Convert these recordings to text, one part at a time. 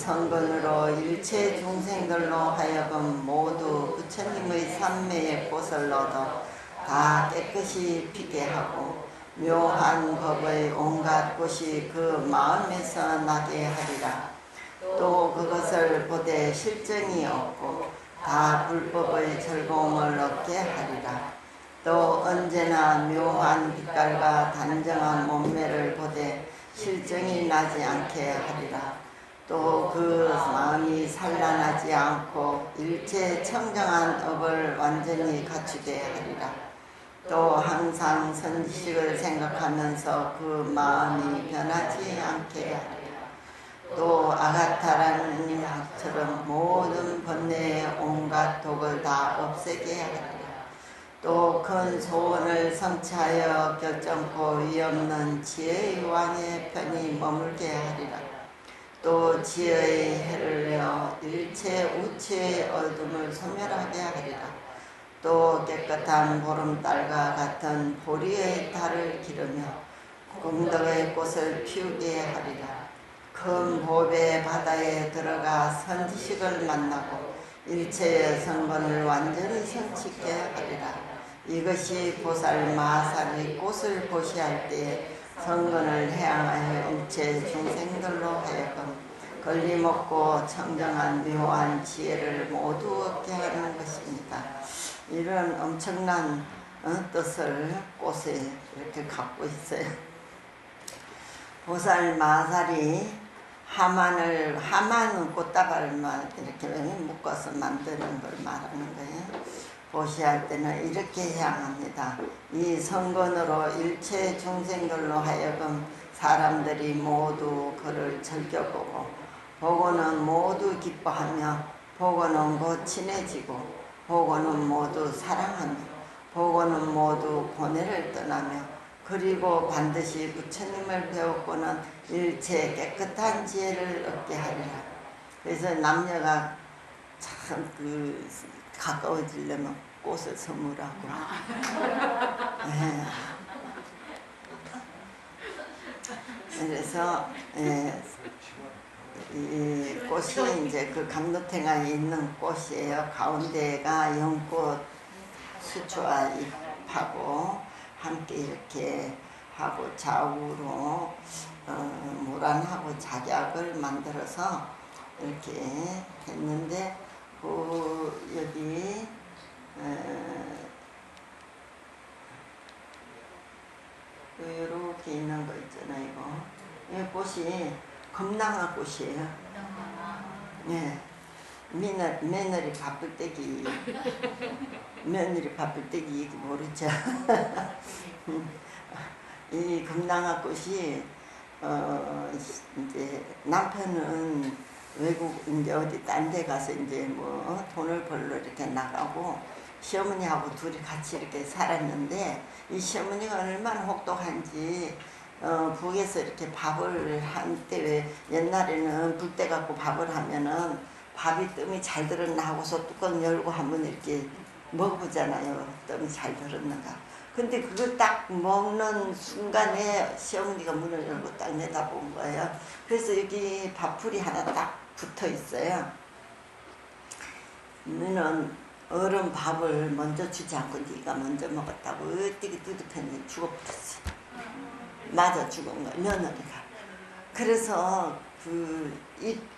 성근으로 일체 중생들로 하여금 모두 부처님의 삼매의 꽃을 얻어 다 깨끗이 피게 하고 묘한 법의 온갖 꽃이 그 마음에서 나게 하리라. 또 그것을 보되 실정이 없고 다 불법의 즐거움을 얻게 하리라. 또 언제나 묘한 빛깔과 단정한 몸매를 보되 실정이 나지 않게 하리라. 또 그 마음이 산란하지 않고 일체 청정한 업을 완전히 갖추게 하리라. 또 항상 선지식을 생각하면서 그 마음이 변하지 않게 하리라. 또 아가타라는 약처럼 모든 번뇌의 온갖 독을 다 없애게 하리라. 또 큰 소원을 성취하여 결정코 위없는 지혜의 왕의 편히 머물게 하리라. 또 지혜의 해를 내어 일체 우체의 어둠을 소멸하게 하리라. 또 깨끗한 보름달과 같은 보리의 달을 기르며 공덕의 꽃을 피우게 하리라. 큰 보배 바다에 들어가 선지식을 만나고 일체의 성건을 완전히 성취게 하리라. 이것이 보살 마살이 꽃을 보시할 때에 성건을 해양하여 일체 중생들로 하여금 걸림없고 청정한 묘한 지혜를 모두 얻게 하는 것입니다. 이런 엄청난 뜻을 꽃에 이렇게 갖고 있어요. 보살 마살이 하만은 꽃다발만 이렇게 묶어서 만드는 걸 말하는 거예요. 보시할 때는 이렇게 향합니다. 이 성건으로 일체 중생들로 하여금 사람들이 모두 그를 즐겨보고 보고는 모두 기뻐하며 보고는 곧 친해지고 보고는 모두 사랑하며 보고는 모두 고뇌를 떠나며 그리고 반드시 부처님을 배웠고는 일체 깨끗한 지혜를 얻게 하리라. 그래서 남녀가 참 가까워지려면 꽃을 선물하고 그래서 이 꽃이 이제 그 감로탱아에 있는 꽃이에요. 가운데가 연꽃 수초와 잎하고 함께 이렇게 하고 좌우로 모란하고 작약을 만들어서 이렇게 했는데 여기 이렇게 있는 거 있잖아요. 이 꽃이 금낭아 꽃이에요. 네. 며느리 바쁠 때기 며느리 바쁠 때기 모르죠. 이 금낭아 꽃이 이제 남편은 외국 이제 어디 딴 데 가서 이제 뭐 돈을 벌러 이렇게 나가고 시어머니하고 둘이 같이 이렇게 살았는데 이 시어머니가 얼마나 혹독한지 북에서 이렇게 밥을 한 때 왜 옛날에는 불때 갖고 밥을 하면은 밥이 뜸이 잘 들었나 하고서 뚜껑 열고 한번 이렇게 먹어보잖아요. 뜸이 잘 들었는가. 근데 그걸 딱 먹는 순간에 시어머니가 문을 열고 딱 내다본 거예요. 그래서 여기 밥풀이 하나 딱 붙어 있어요. 너는 어른 밥을 먼저 주지 않고 네가 먼저 먹었다고 어떻게 뚜둑했는지 죽어버렸어. 맞아 죽은 거야 며느리가. 그래서 그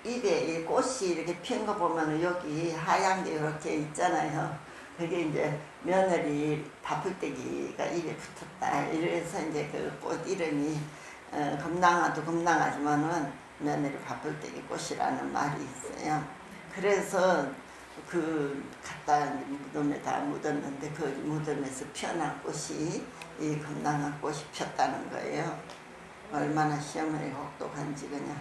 입에 이 꽃이 이렇게 핀 거 보면 여기 하얀 게 이렇게 있잖아요. 그게 이제 며느리 바풀떼기가 입에 붙었다. 이래서 이제 그 꽃 이름이 금낭아도 금낭아지만은 며느리 바풀떼기 꽃이라는 말이 있어요. 그래서 그 갖다 무덤에다 묻었는데 그 무덤에서 피어난 꽃이 이 금낭아 꽃이 폈다는 거예요. 얼마나 시어머니가 혹독한지 그냥.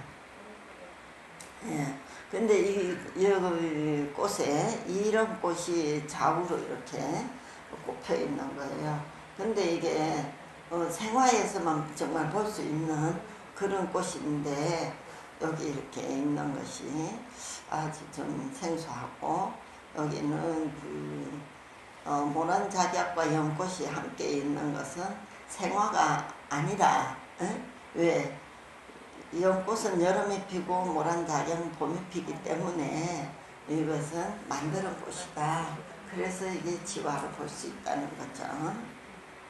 예. 근데 이 꽃에 이런 꽃이 좌우로 이렇게 꼽혀 있는 거예요. 근데 이게 생화에서만 정말 볼 수 있는 그런 꽃인데 여기 이렇게 있는 것이 아주 좀 생소하고 여기는 그 모란작약과 연꽃이 함께 있는 것은 생화가 아니라 왜 이 연꽃은 여름에 피고 모란자경 봄에 피기 때문에 이것은 만드는 꽃이다. 그래서 이게 지화로 볼 수 있다는 거죠.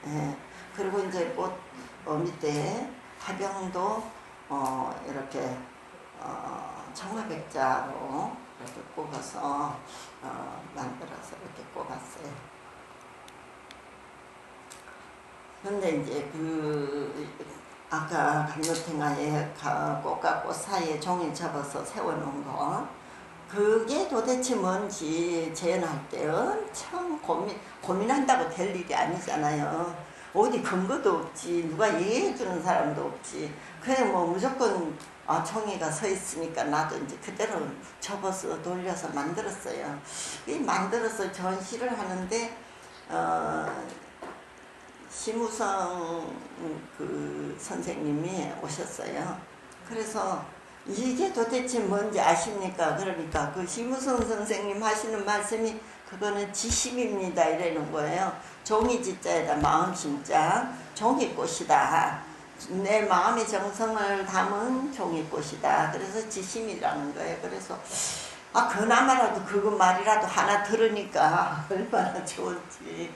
예. 그리고 이제 꽃 밑에 화병도 이렇게 청화백자로 이렇게 꼽아서 만들어서 이렇게 꼽았어요. 근데 이제 아까 감로탱화에 꽃과 꽃 사이에 종이 접어서 세워놓은 거, 그게 도대체 뭔지 재현할 때 엄청 고민한다고 될 일이 아니잖아요. 어디 근거도 없지, 누가 얘기해주는 사람도 없지. 그냥 뭐 무조건 종이가 서 있으니까 나도 이제 그대로 접어서 돌려서 만들었어요. 이 만들어서 전시를 하는데 심우성 선생님이 오셨어요. 그래서 이게 도대체 뭔지 아십니까? 그러니까 그 심우성 선생님 하시는 말씀이 그거는 지심입니다 이러는 거예요. 종이 지자에다 마음 심자, 종이꽃이다. 내 마음의 정성을 담은 종이꽃이다. 그래서 지심이라는 거예요. 그래서 그나마라도 그거 말이라도 하나 들으니까 얼마나 좋은지.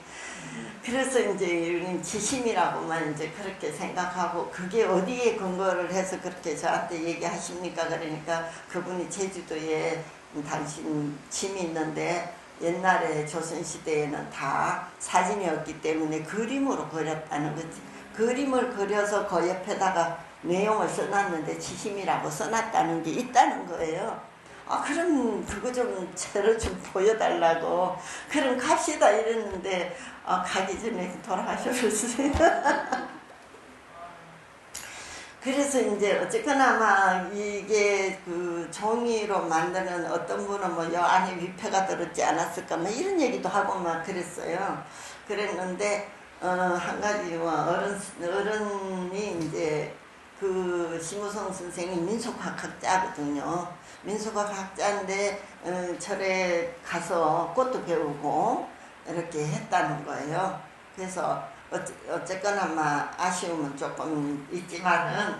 그래서 이제 지심이라고만 이제 그렇게 생각하고, 그게 어디에 근거를 해서 그렇게 저한테 얘기하십니까? 그러니까 그분이 제주도에 당신 짐이 있는데 옛날에 조선시대에는 다 사진이 없기 때문에 그림으로 그렸다는 거지. 그림을 그려서 그 옆에다가 내용을 써놨는데 지심이라고 써놨다는 게 있다는 거예요. 그럼 그거 좀 저를 좀 보여달라고. 그럼 갑시다 이랬는데 가기 전에 돌아가셔버렸어요. 그래서 이제 어쨌거나 아마 이게 그 종이로 만드는 어떤 분은 뭐 여 안에 위패가 들었지 않았을까 뭐 이런 얘기도 하고 막 그랬어요. 그랬는데 한 가지 어른이 이제 그 심우성 선생이 민속학자거든요. 민속학자인데 절에 가서 꽃도 배우고 이렇게 했다는 거예요. 그래서 어쨌거나 막 아쉬움은 조금 있지만은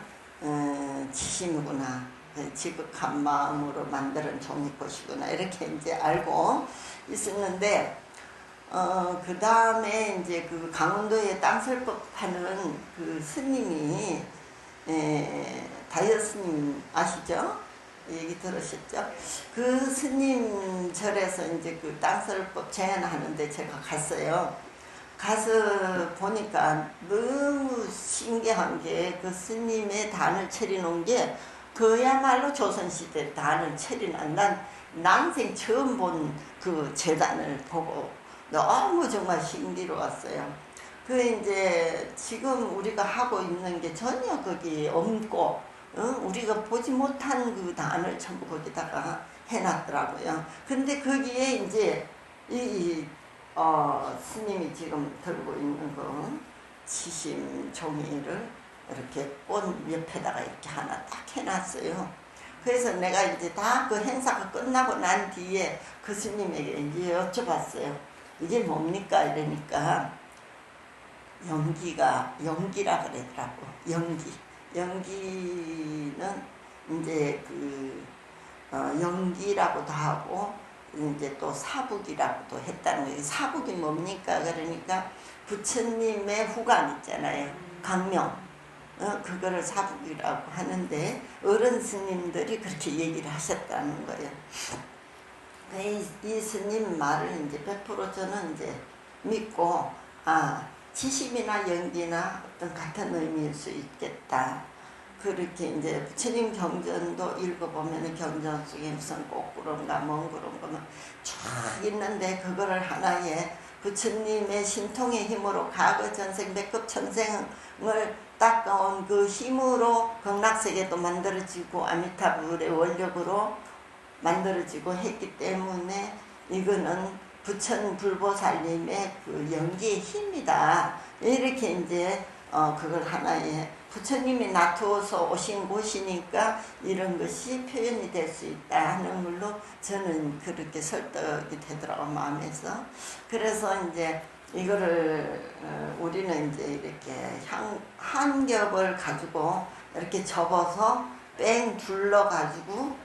지심이구나, 지극한 마음으로 만드는 종이꽃이구나 이렇게 이제 알고 있었는데, 그 다음에 이제 그 강원도에 땅설법 하는 그 스님이 다이어 스님 아시죠? 얘기 들으셨죠? 그 스님 절에서 이제 그 땅설법 제안하는데 제가 갔어요. 가서 보니까 너무 신기한 게 그 스님의 단을 차려놓은 게 그야말로 조선시대 단을 차려놓은, 난 난생 처음 본 그 재단을 보고 너무 정말 신기로웠어요. 그 이제 지금 우리가 하고 있는 게 전혀 거기 없고, 우리가 보지 못한 그 단을 전부 거기다가 해놨더라고요. 근데 거기에 이제 스님이 지금 들고 있는 거 지심 종이를 이렇게 꽃 옆에다가 이렇게 하나 딱 해놨어요. 그래서 내가 이제 다 그 행사가 끝나고 난 뒤에 그 스님에게 이제 여쭤봤어요. 이게 뭡니까? 이러니까 연기라 그러더라고. 연기는 이제 연기라고도 하고 이제 또 사북이라고도 했다는 거예요. 사북이 뭡니까? 그러니까 부처님의 후관 있잖아요. 강명. 그거를 사북이라고 하는데 어른 스님들이 그렇게 얘기를 하셨다는 거예요. 이 스님 말을 이제 100% 저는 이제 믿고, 지심이나 연기나 어떤 같은 의미일 수 있겠다. 그렇게 이제 부처님 경전도 읽어보면 경전 속에 무슨 꽃구름가 멍구름가 쫙 있는데, 그거를 하나의 부처님의 신통의 힘으로 과거 전생 백급 천생을 닦아온 그 힘으로 극락세계도 만들어지고 아미타불의 원력으로 만들어지고 했기 때문에 이거는 부처불보살님의 그 연기의 힘이다. 이렇게 이제 그걸 하나의 부처님이 나투어서 오신 곳이니까 이런 것이 표현이 될 수 있다 하는 걸로 저는 그렇게 설득이 되더라고, 마음에서. 그래서 이제 이거를 우리는 이제 이렇게 한 겹을 가지고 이렇게 접어서 뺑 둘러가지고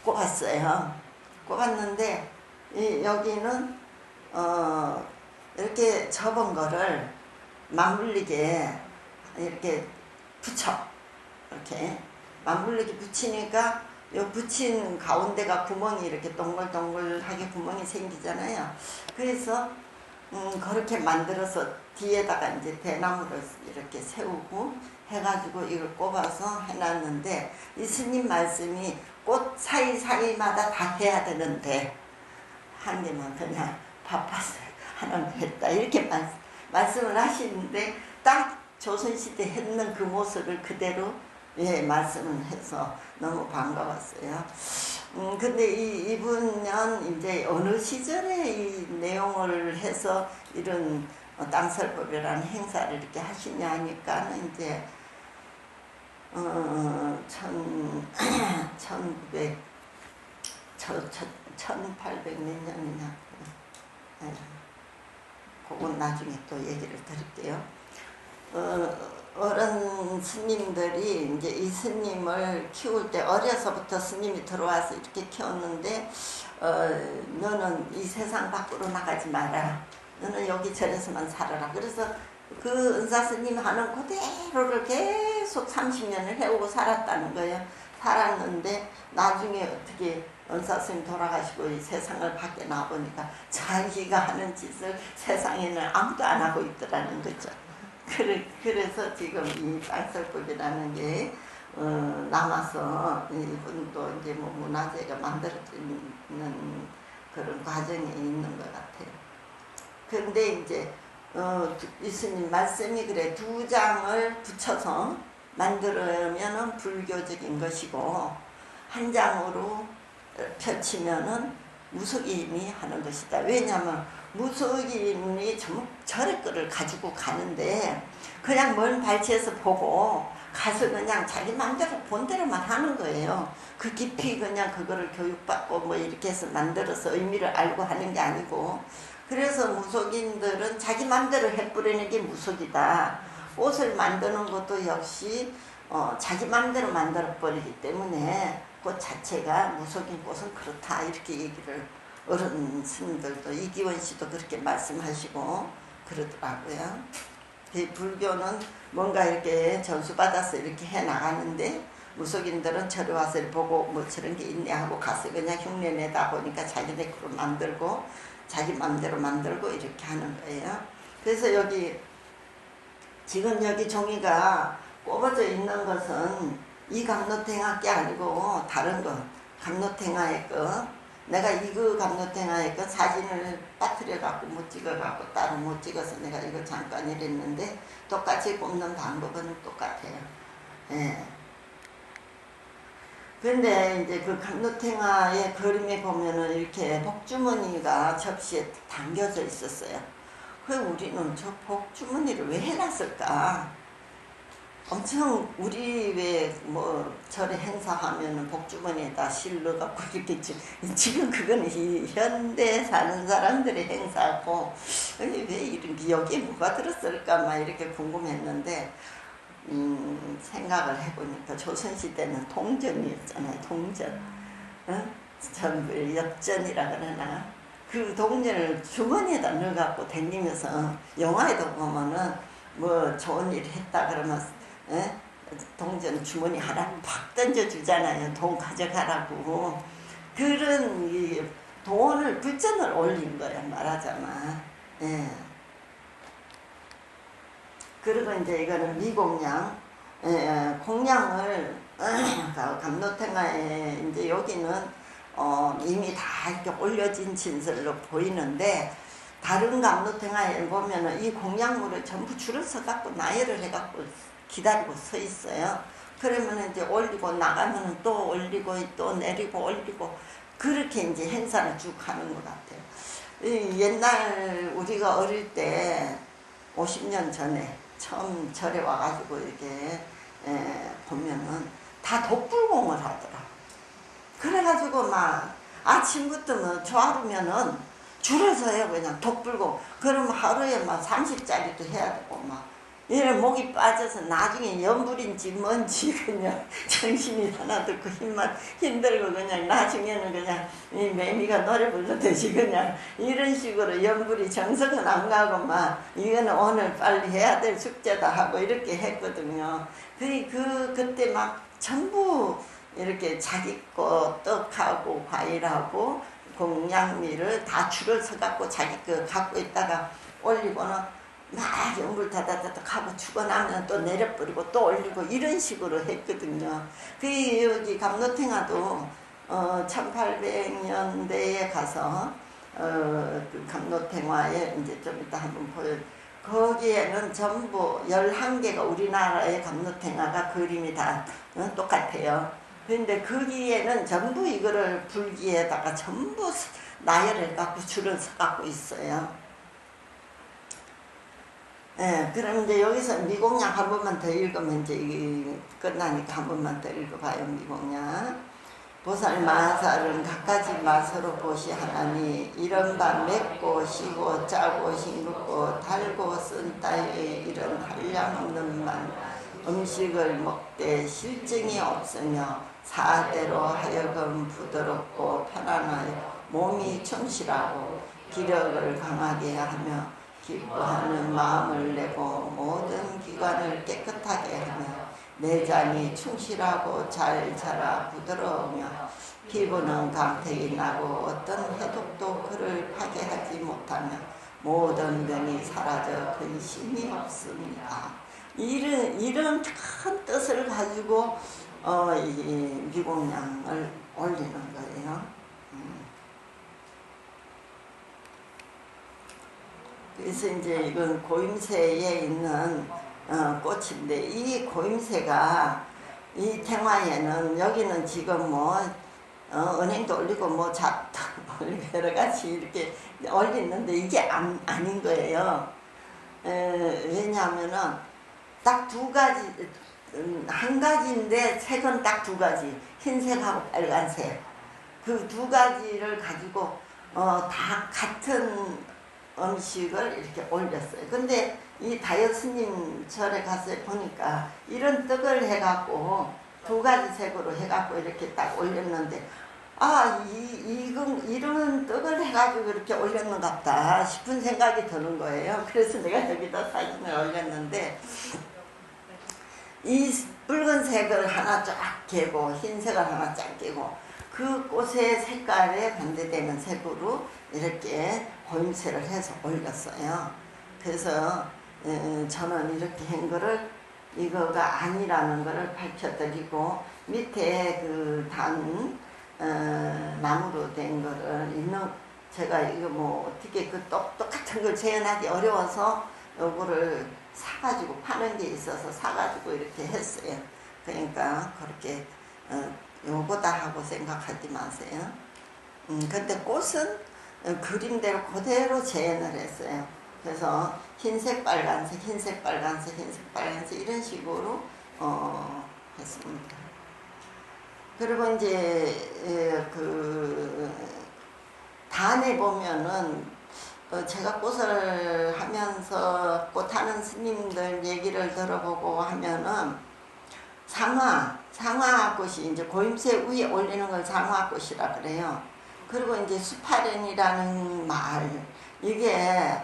꼽았어요. 꼽았는데 여기는 이렇게 접은 거를 맞물리게 이렇게 붙여. 이렇게 맞물리게 붙이니까 요 붙인 가운데가 구멍이 이렇게 동글동글하게 구멍이 생기잖아요. 그래서 그렇게 만들어서 뒤에다가 이제 대나무를 이렇게 세우고 해가지고 이걸 꼽아서 해놨는데, 이 스님 말씀이 꽃 사이사이마다 다 해야 되는데 한 개만 그냥 바빠서 하나는 했다 이렇게 말씀을 하시는데, 딱 조선시대 했는 그 모습을 그대로 말씀을 해서 너무 반가웠어요. 근데 이분은 이제 어느 시절에 이 내용을 해서 이런 땅설법이라는 행사를 이렇게 하시냐 하니까는 이제 1800 몇 년이냐, 그건 나중에 또 얘기를 드릴게요. 어른 스님들이 이제 이 스님을 키울 때 어려서부터 스님이 들어와서 이렇게 키웠는데, 너는 이 세상 밖으로 나가지 마라. 너는 여기 절에서만 살아라. 그래서 그 은사 스님 하는 그대로를 계속 30년을 해오고 살았다는 거예요. 살았는데 나중에 어떻게 은사 스님 돌아가시고 이 세상을 밖에 나보니까 자기가 하는 짓을 세상에는 아무도 안 하고 있더라는 거죠. 그래서 지금 이 땅설법이라는 게 남아서 이분도 이제 뭐 문화재가 만들어지는 그런 과정에 있는 것 같아요. 그런데 이제 이스님 말씀이 그래, 두 장을 붙여서 만들면은 불교적인 것이고 한 장으로 펼치면은 무속인이 하는 것이다. 왜냐하면 무속인이 절의 거를 가지고 가는데 그냥 먼 발치에서 보고 가서 그냥 자기 마음대로 본대로만 하는 거예요. 그 깊이 그냥 그거를 교육받고 뭐 이렇게 해서 만들어서 의미를 알고 하는 게 아니고, 그래서 무속인들은 자기 마음대로 해버리는 게 무속이다. 옷을 만드는 것도 역시 자기 마음대로 만들어버리기 때문에 꽃 자체가 무속인 꽃은 그렇다 이렇게 얘기를 어른 스님들도 이기원 씨도 그렇게 말씀하시고 그러더라고요. 불교는 뭔가 이렇게 전수받아서 이렇게 해 나가는데 무속인들은 저리 와서 보고 뭐 저런 게 있네 하고 가서 그냥 흉내 내다 보니까 자기네 그로 만들고 자기 마음대로 만들고 이렇게 하는 거예요. 그래서 여기 지금 여기 종이가 꼽아져 있는 것은 이 감로탱화 게 아니고 다른 거, 감로탱화의 거, 내가 이거 감로탱화의 거 사진을 빠뜨려 갖고 못 찍어 갖고 따로 못 찍어서 내가 이거 잠깐 이랬는데 똑같이 꼽는 방법은 똑같아요. 예. 근데 이제 그 감로탱화의 그림에 보면은 이렇게 복주머니가 접시에 담겨져 있었어요. 그 우리는 저 복주머니를 왜 해놨을까? 엄청 우리 왜 뭐 절에 행사하면은 복주머니에다 실러갖고 이렇게 지금 그건 이 현대 사는 사람들의 행사고 왜 이런 게 여기에 뭐가 들었을까 막 이렇게 궁금했는데 생각을 해보니까 조선시대는 동전이었잖아요. 동전. 전부 엽전이라 그러나 그 동전을 주머니에다 넣어갖고 다니면서 영화에도 보면은 뭐 좋은 일 했다 그러면 동전 주머니 하나 팍 던져주잖아요. 돈 가져가라고. 그런 이 돈을 불전을 올린 거야 말하자면. 예. 그리고 이제 이거는 미공양, 공양을 감로탱화에 이제 여기는 이미 다 이렇게 올려진 진설로 보이는데 다른 감로탱화에 보면은 이 공양물을 전부 줄을 서갖고 나열을 해갖고 기다리고 서 있어요. 그러면 이제 올리고 나가면은 또 올리고 또 내리고 올리고 그렇게 이제 행사를 쭉 하는 것 같아요. 옛날 우리가 어릴 때 50년 전에 처음 절에 와가지고 이렇게 보면은 다 독불공을 하더라. 그래가지고 막 아침부터 뭐 조아르면은 줄을 서요. 그냥 독불공. 그러면 하루에 막 30짜리도 해야 되고 막 이런 목이 빠져서 나중에 연불인지 뭔지 그냥 정신이 하나도 없고 힘들고 그냥 나중에는 그냥 이 매미가 노래 부르듯이 그냥 이런 식으로 연불이 정성은 안 가고 막 이거는 오늘 빨리 해야 될 숙제다 하고 이렇게 했거든요. 그때 막 전부 이렇게 자기 거 떡하고 과일하고 공양미를 다 줄을 서갖고 자기 거 갖고 있다가 올리고는 막 연불 다다다닥 하고 죽어나면 또 내려버리고 또 올리고 이런 식으로 했거든요. 여기 감노탱화도 1800년대에 가서 그 감노탱화에 이제 좀 이따 한번 보여. 거기에는 전부 11개가 우리나라의 감노탱화가 그림이 다 똑같아요. 그런데 거기에는 전부 이거를 불기에다가 전부 나열해 갖고 줄을 서 갖고 있어요. 예, 그럼 이제 여기서 미공양 한 번만 더 읽으면 이제 이게 끝나니까 한 번만 더 읽어봐요. 미공양. 보살 마살은 갖가지 맛으로 보시하나니 이런 바 맵고 시고 짜고 싱겁고 달고 쓴 따위의 이런 한량없는 만 음식을 먹되 실증이 없으며 사대로 하여금 부드럽고 편안하여 몸이 충실하고 기력을 강하게 하며 기뻐하는 마음을 내고 모든 기관을 깨끗하게 하며 내장이 충실하고 잘 자라 부드러우며 피부는 강택이 나고 어떤 해독도 그를 파괴하지 못하며 모든 병이 사라져 근심이 없습니다. 이런 큰 뜻을 가지고 이 미공양을 올리는 거예요. 그래서 이제 이건 고임새에 있는 꽃인데 이 고임새가 이 탱화에는 여기는 지금 뭐 은행도 올리고 뭐 잡도 올리고 여러 가지 이렇게 올리는데 이게 아닌 거예요. 왜냐하면은 딱 두 가지 한 가지인데 색은 딱 두 가지 흰색하고 빨간색 그 두 가지를 가지고 다 같은 음식을 이렇게 올렸어요. 근데 이 다이어 스님 절에 가서 보니까 이런 떡을 해갖고 두 가지 색으로 해갖고 이렇게 딱 올렸는데 이런 떡을 해가지고 이렇게 올렸는 것 같다 싶은 생각이 드는 거예요. 그래서 내가 여기다 사진을 올렸는데 이 붉은색을 하나 쫙 개고 흰색을 하나 쫙 개고 그 꽃의 색깔에 반대되는 색으로 이렇게 고임새를 해서 올렸어요. 그래서 저는 이렇게 한 거를 이거가 아니라는 거를 밝혀드리고 밑에 그 단 나무로 된 거를 있는 제가 이거 뭐 어떻게 그 똑같은 걸 재현하기 어려워서 요거를 사가지고 파는 게 있어서 사가지고 이렇게 했어요. 그러니까 그렇게 요거다 하고 생각하지 마세요. 근데 꽃은 그림대로 그대로 재현을 했어요. 그래서 흰색 빨간색 흰색 빨간색 흰색 빨간색 이런 식으로 했습니다. 그리고 이제 그 단에 보면은 제가 꽃을 하면서 꽃하는 스님들 얘기를 들어보고 하면은 상화꽃이 이제 고임새 위에 올리는 걸 상화꽃이라 그래요. 그리고 이제 수파련이라는 말 이게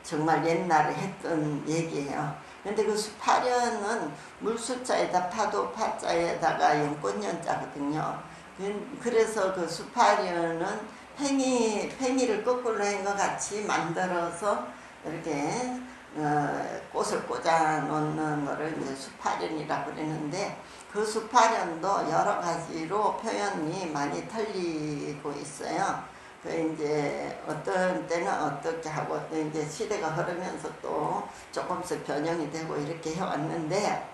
정말 옛날에 했던 얘기예요. 근데 그 수파련은 물수자에다 파도 파자에다가 연꽃연자거든요. 그래서 그 수파련은 팽이를 거꾸로 한 것 같이 만들어서 이렇게 꽃을 꽂아 놓는 거를 이제 수파련이라고 그러는데 그 수파련도 여러 가지로 표현이 많이 틀리고 있어요. 그 이제 어떤 때는 어떻게 하고 또 이제 시대가 흐르면서 또 조금씩 변형이 되고 이렇게 해왔는데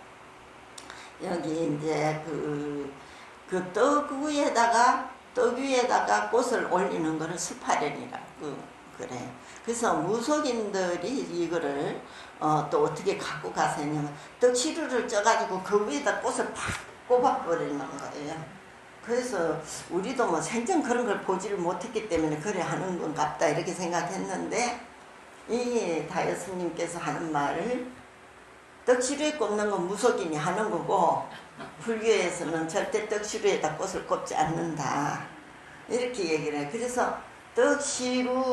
여기 이제 그 떡 위에다가 꽃을 올리는 거를 수파련이라고 그래요. 그래서 무속인들이 이거를 또 어떻게 갖고 가서냐면 떡시루를 쪄가지고 그 위에다 꽃을 팍 꼽아버리는 거예요. 그래서 우리도 뭐 생전 그런 걸 보지를 못했기 때문에 그래 하는 건 같다 이렇게 생각했는데 이 다이어스님께서 하는 말을 떡시루에 꼽는 건 무속인이 하는 거고 불교에서는 절대 떡시루에다 꽃을 꼽지 않는다 이렇게 얘기를 해. 그래서 떡시루에다가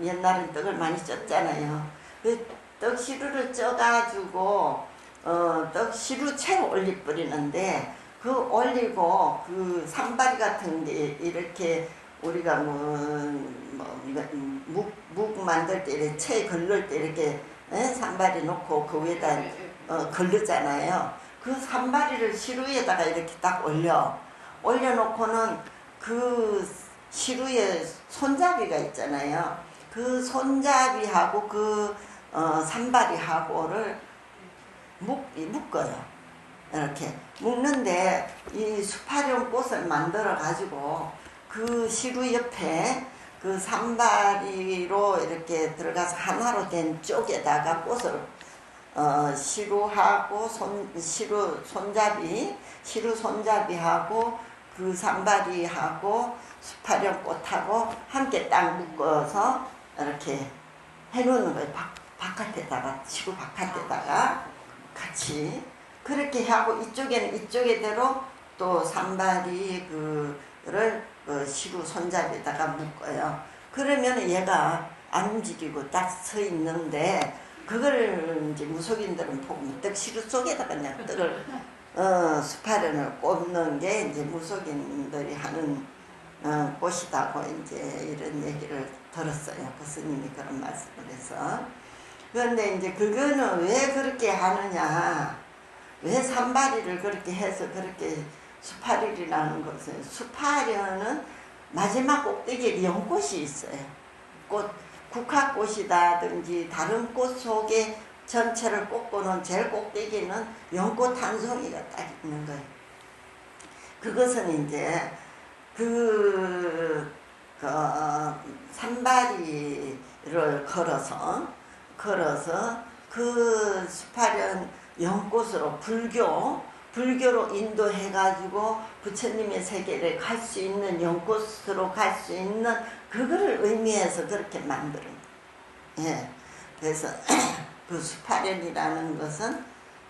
옛날엔 떡을 많이 쪘잖아요. 그 떡시루를 쪄가지고 떡시루채로 올리 뿌리는데 그 올리고 그 산바리 같은 게 이렇게 우리가 묵 만들 때 이렇게 채 걸릴 때 이렇게 산바리 놓고 그 위에다 걸르잖아요. 그 산바리를 시루에다가 이렇게 딱 올려놓고는 그 시루에 손잡이가 있잖아요. 그 손잡이하고 그 산바리하고를 묶어요. 이렇게 묶는데 이 수파령 꽃을 만들어 가지고 그 시루 옆에 그 산바리로 이렇게 들어가서 하나로 된 쪽에다가 꽃을 시루하고 시루 손잡이하고 그 산바리하고 수파령 꽃하고 함께 딱 묶어서 이렇게 해놓는 거예요. 바깥에다가 시루 바깥에다가 같이 그렇게 하고 이쪽에는 이쪽에대로 또 산바리 그를 시루 손잡이에다가 묶어요. 그러면 얘가 안 움직이고 딱 서 있는데 그걸 이제 무속인들은 보면 떡시루 속에다가 그냥 떡을 수파련을 꼽는 게 이제 무속인들이 하는 꽃이다고 이제 이런 얘기를 들었어요. 그 스님이 그런 말씀을 해서. 그런데 이제 그거는 왜 그렇게 하느냐, 왜 산바리를 그렇게 해서 그렇게 수파리라는 것은, 수파련은 마지막 꼭대기에 연꽃이 있어요. 국화꽃이라든지 다른 꽃 속에 전체를 꽂고는 제일 꼭대기는 연꽃 한 송이가 딱 있는 거예요. 그것은 이제 산바리를 걸어서 그 수파련 연꽃으로 불교로 인도해가지고 부처님의 세계를 갈 수 있는 연꽃으로 갈 수 있는 그거를 의미해서 그렇게 만드는 거예요. 예. 그래서 그 수파련이라는 것은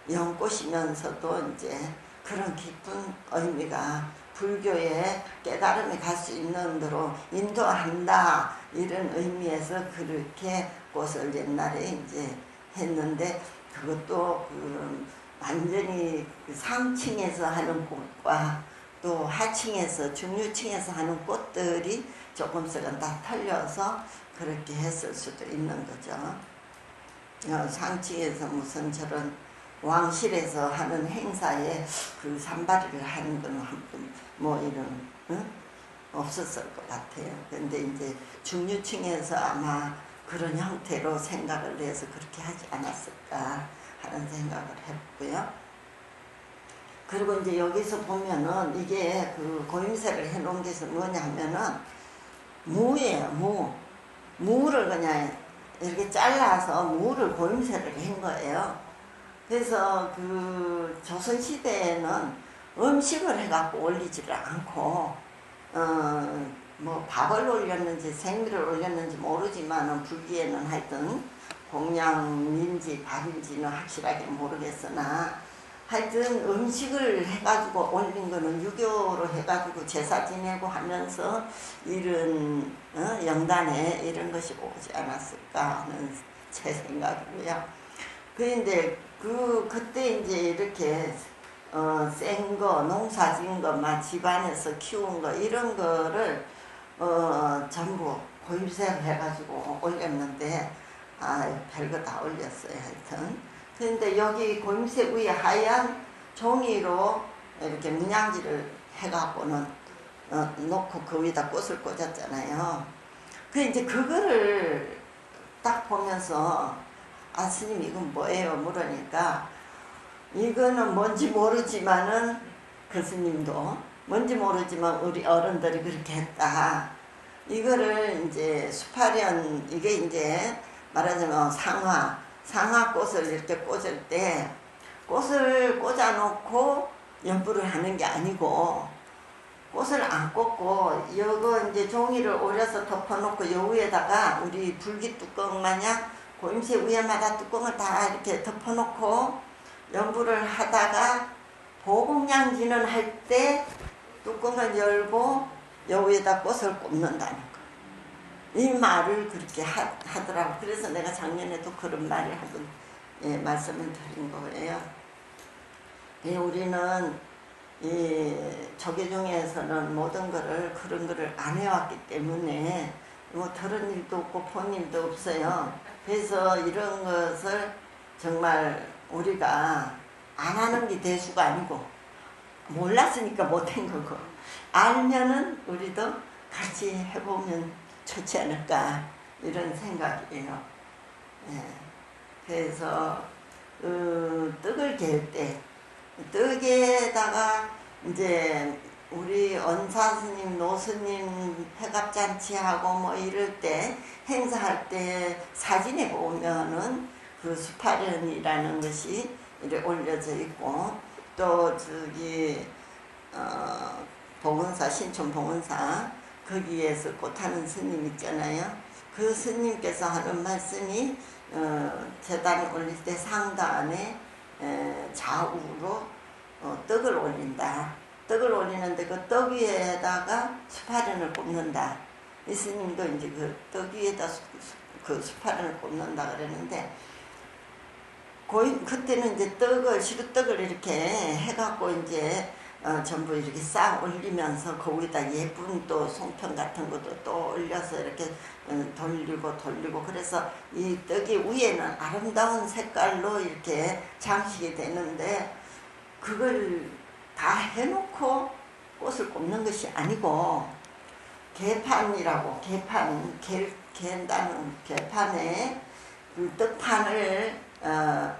연꽃이면서도 이제 그런 깊은 의미가 불교의 깨달음에 갈 수 있는 대로 인도한다 이런 의미에서 그렇게 꽃을 옛날에 이제 했는데 그것도 완전히 상층에서 하는 꽃과 또 하층에서 중류층에서 하는 꽃들이 조금씩은 다 틀려서 그렇게 했을 수도 있는 거죠. 상층에서 무슨 저런 왕실에서 하는 행사에 그 산바리를 하는 건 뭐 이런 없었을 것 같아요. 근데 이제 중류층에서 아마 그런 형태로 생각을 해서 그렇게 하지 않았을까 하는 생각을 해보고요. 그리고 이제 여기서 보면은 이게 그 고임새를 해놓은 게 뭐냐면은 무예요. 무를 그냥 이렇게 잘라서 무를 고임새를 한 거예요. 그래서 그 조선시대에는 음식을 해갖고 올리지를 않고 뭐 밥을 올렸는지 생미를 올렸는지 모르지만은 불기에는 하여튼 공양인지 밥인지는 확실하게 모르겠으나 하여튼 음식을 해가지고 올린 거는 유교로 해가지고 제사 지내고 하면서 이런 영단에 이런 것이 오지 않았을까 하는 제 생각이고요. 그런데 그때 이제 이렇게 센 거, 농사진 거, 막 집안에서 키운 거 이런 거를 전부 고임새를 해가지고 올렸는데 별거 다 올렸어요. 하여튼 그런데 여기 고임새 위에 하얀 종이로 이렇게 문양지를 해갖고는 놓고 그 위에다 꽃을 꽂았잖아요. 그 이제 그거를 딱 보면서 스님 이건 뭐예요? 물으니까 이거는 뭔지 모르지만은 그 스님도 뭔지 모르지만 우리 어른들이 그렇게 했다. 이거를 이제 수파련 이게 이제 말하자면 상화꽃을 이렇게 꽂을 때 꽃을 꽂아놓고 연부를 하는 게 아니고 꽃을 안 꽂고 요거 이제 종이를 오려서 덮어놓고 요 위에다가 우리 불기 뚜껑 마냥 고임새 위에마다 뚜껑을 다 이렇게 덮어놓고 연부를 하다가 보공양진은 할 때 뚜껑을 열고 요 위에다 꽃을 꽂는다는 거. 이 말을 그렇게 하더라고. 그래서 내가 작년에도 그런 말을 한번 말씀을 드린 거예요. 우리는 이 조계종에서는 모든 거를 그런 거를 안 해왔기 때문에 뭐 들은 일도 없고 본 일도 없어요. 그래서 이런 것을 정말 우리가 안 하는 게 대수가 아니고 몰랐으니까 못한 거고 알면은 우리도 같이 해보면 좋지 않을까 이런 생각이에요. 예. 그래서 떡을 갤 때 떡에다가 이제 우리 언사스님, 노스님 회갑잔치하고 뭐 이럴 때 행사할 때 사진에 보면은 그 수파련이라는 것이 이렇게 올려져 있고 또 저기 봉은사 신촌 봉은사 거기에서 꽃하는 스님 있잖아요. 그 스님께서 하는 말씀이 제단에 올릴 때 상단에 좌우로 떡을 올린다. 떡을 올리는데 그 떡 위에다가 수파련을 꼽는다. 이 스님도 이제 그 떡 위에다 그 수파련을 꼽는다 그랬는데 그때는 이제 시루떡을 이렇게 해갖고 이제 전부 이렇게 싹 올리면서 거기다 예쁜 또 송편 같은 것도 또 올려서 이렇게 돌리고 그래서 이 떡이 위에는 아름다운 색깔로 이렇게 장식이 되는데 그걸 다 해놓고 꽃을 꼽는 것이 아니고 개판이라고 갠다는 개판에 그 떡판을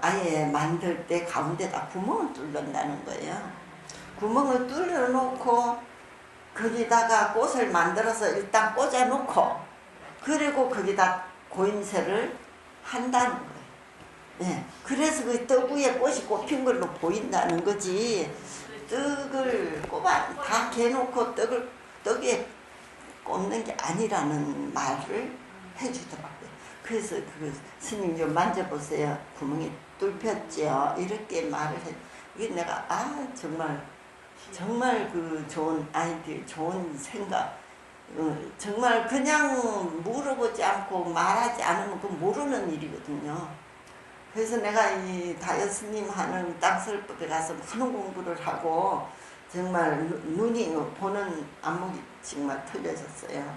아예 만들 때 가운데다 구멍을 뚫는다는 거예요. 구멍을 뚫어 놓고 거기다가 꽃을 만들어서 일단 꽂아 놓고 그리고 거기다 고임새를 한다는 거예요. 네. 그래서 그 떡 위에 꽃이 꼽힌 걸로 보인다는 거지. 떡을 다 개놓고 떡 위에 꽂는 게 아니라는 말을 해주더라고요. 그래서 그 스님 좀 만져보세요. 구멍이 뚫혔죠. 이렇게 말을 해. 이게 내가 정말 그 좋은 아이디어, 좋은 생각. 정말 그냥 물어보지 않고 말하지 않으면 그 모르는 일이거든요. 그래서 내가 이 다효스님 하는 땅설법에 가서 많은 공부를 하고 정말 눈이 보는 안목이 정말 틀려졌어요.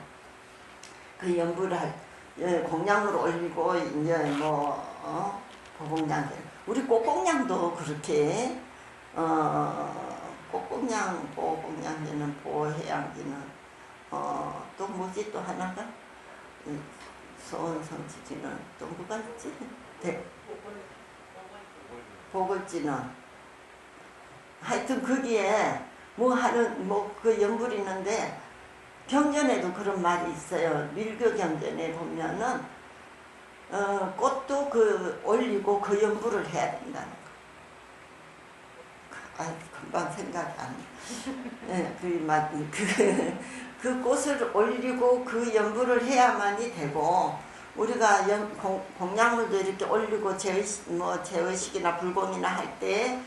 그 연부를 공양으로 올리고 이제 뭐 보공양 우리 꽃공양도 그렇게 꽃공양 보공양지는 보해양지는 또 뭐지 또 하나가 소원성지지는 또 뭐가 있지? 보글지는 하여튼 거기에 그 연불이 있는데 경전에도 그런 말이 있어요. 밀교 경전에 보면은 꽃도 그 올리고 그 연불을 해야 된다는 거. 금방 생각이 안 나. 네, 그 꽃을 올리고 그 연불을 해야만이 되고 우리가 공양물도 이렇게 올리고 제의식이나 불공이나 할 때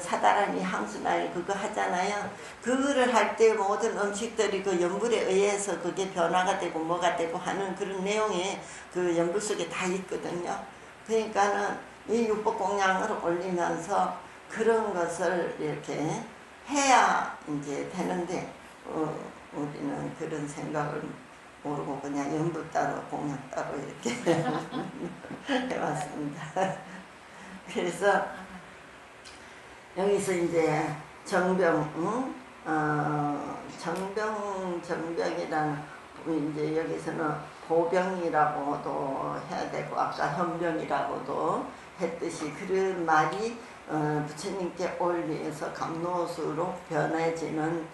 사다라니 항수날 그거 하잖아요. 그거를 할 때 모든 음식들이 그 연불에 의해서 그게 변화가 되고 뭐가 되고 하는 그런 내용이 그 연불 속에 다 있거든요. 그러니까는 이 육법공양을 올리면서 그런 것을 이렇게 해야 이제 되는데 우리는 그런 생각을 모르고 그냥 연불 따로 공양 따로 이렇게 해왔습니다. 그래서 여기서 이제 정병이라는 이제 여기서는 보병이라고도 해야 되고 아까 현병이라고도 했듯이 그런 말이 부처님께 올려서 감로수로 변해지는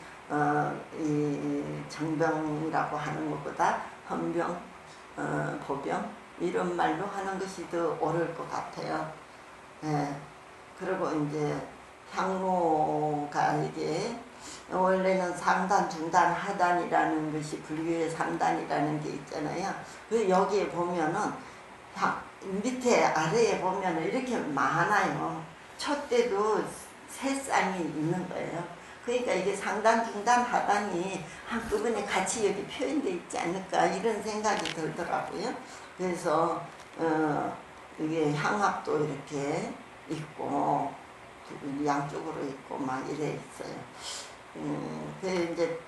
이 정병이라고 하는 것보다 헌병, 보병 이런 말로 하는 것이 더 옳을 것 같아요. 예. 그리고 이제 향로가 이게 원래는 상단, 중단, 하단이라는 것이 불교의 3단이라는 게 있잖아요. 그 여기에 보면은 밑에 아래에 보면은 이렇게 많아요. 촛대도 3쌍이 있는 거예요. 그러니까 이게 상단, 중단, 하단이 한꺼번에 같이 여기 표현되어 있지 않을까 이런 생각이 들더라고요. 그래서 이게 향합도 이렇게 있고 양쪽으로 있고 막 이래 있어요. 그 이제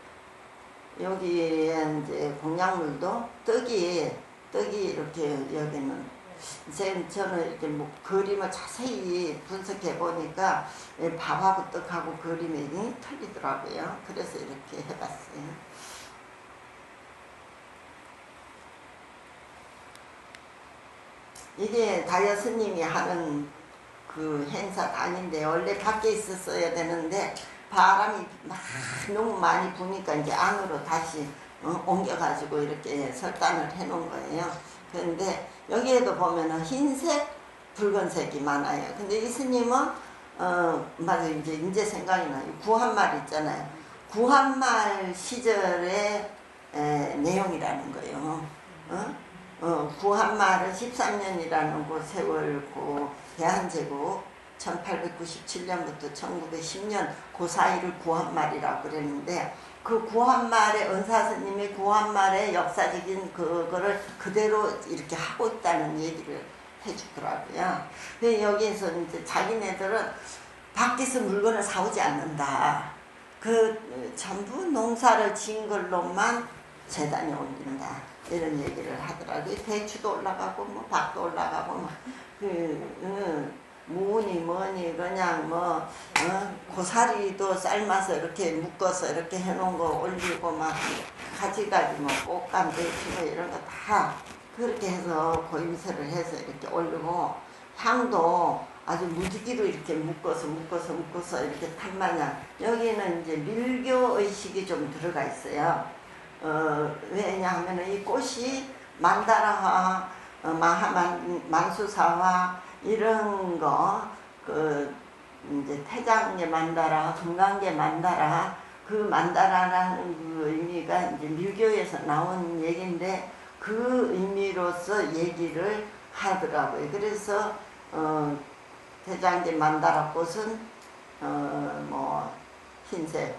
여기에 이제 공약물도 떡이 이렇게 여기는 저는 이렇게 뭐 그림을 자세히 분석해 보니까 밥하고 떡하고 그림이 틀리더라고요. 그래서 이렇게 해봤어요. 이게 다이어 스님이 하는 그 행사 다닌데 원래 밖에 있었어야 되는데 바람이 막 너무 많이 부니까 이제 안으로 다시 옮겨가지고 이렇게 설단을 해 놓은 거예요. 그런데 여기에도 보면은 흰색, 붉은색이 많아요. 근데 이 스님은 맞아 이제 생각이 나요. 구한말 있잖아요. 구한말 시절의 내용이라는 거예요. 구한말은 13년이라는 그 세월 그 대한제국 1897년부터 1910년 그 사이를 구한말이라고 그랬는데 그 구한말의 은사스님이 구한말의 역사적인 그거를 그대로 이렇게 하고 있다는 얘기를 해주더라고요. 근데 여기에서 이제 자기네들은 밖에서 물건을 사오지 않는다. 그 전부 농사를 지은 걸로만 재단에 올린다. 이런 얘기를 하더라고요. 대추도 올라가고 뭐 밭도 올라가고 막 무니 뭐니 그냥 뭐 고사리도 삶아서 이렇게 묶어서 이렇게 해놓은 거 올리고 막 가지가지 뭐 꽃감 대추 뭐 이런 거 다 그렇게 해서 고임세를 해서 이렇게 올리고 향도 아주 무지개로 이렇게 묶어서 이렇게 탄마냥 여기는 이제 밀교 의식이 좀 들어가 있어요. 왜냐하면 이 꽃이 만다라화, 만수사화 이런 거, 이제 태장계 만다라, 금강계 만다라, 그 만다라라는 그 의미가 이제 밀교에서 나온 얘기인데 그 의미로서 얘기를 하더라고요. 그래서, 태장계 만다라 꽃은, 뭐, 흰색,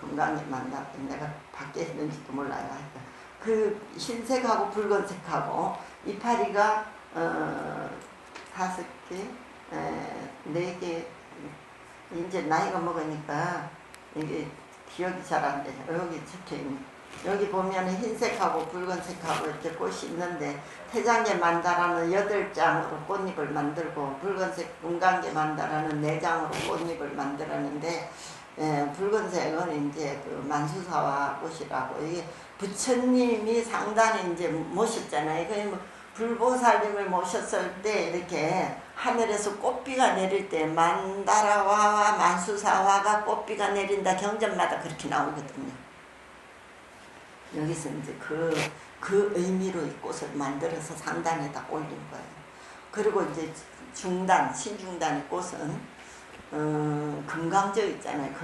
금강계 만다라, 내가 밖에 있는지도 몰라요. 그 흰색하고 붉은색하고 이파리가, 5개, 4개, 이제 나이가 먹으니까 이게 기억이 잘 안 돼요. 여기 적혀있네. 여기 보면 흰색하고 붉은색하고 이렇게 꽃이 있는데 태장계 만다라는 8장으로 꽃잎을 만들고 붉은색 금강계 만다라는 4장으로 꽃잎을 만들었는데 붉은색은 이제 그 만수사화 꽃이라고 이게 부처님이 상단에 이제 모셨잖아요. 그 불보살님을 모셨을 때 이렇게 하늘에서 꽃비가 내릴 때 만다라화와 만수사화가 꽃비가 내린다 경전마다 그렇게 나오거든요. 여기서 이제 그 의미로 이 꽃을 만들어서 상단에다 올린 거예요. 그리고 이제 중단, 신중단의 꽃은 금강저 있잖아요.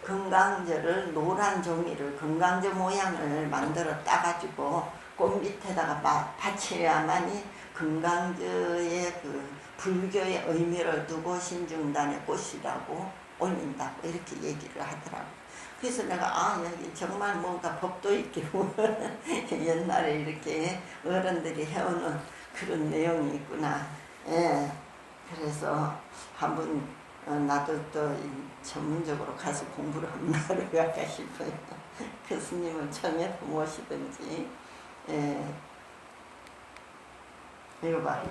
금강저를 노란 종이를 금강저 모양을 만들어 따가지고 꽃 밑에다가 받쳐야만이 금강저의 그 불교의 의미를 두고 신중단의 꽃이라고 올린다고 이렇게 얘기를 하더라고요. 그래서 내가 여기 정말 뭔가 법도 있고 옛날에 이렇게 어른들이 해오는 그런 내용이 있구나. 예. 그래서 한번 나도 또 전문적으로 가서 공부를 한번 하러 갈까 싶어요. 교수님을 처음에 모시든지. 예. 이거 봐.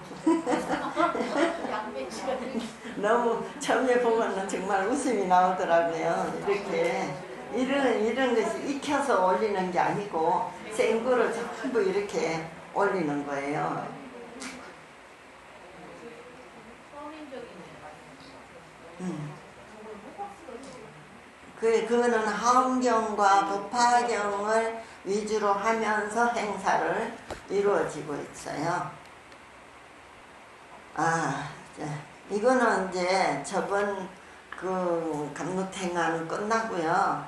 너무 처음에 보면 정말 웃음이 나오더라고요. 이렇게 이런 것이 익혀서 올리는 게 아니고 생거를 전부 이렇게 올리는 거예요. 그거는 하엄경과 법화경을 위주로 하면서 행사를 이루어지고 있어요. 이거는 이제 저번 그 감로탱화는 끝나고요.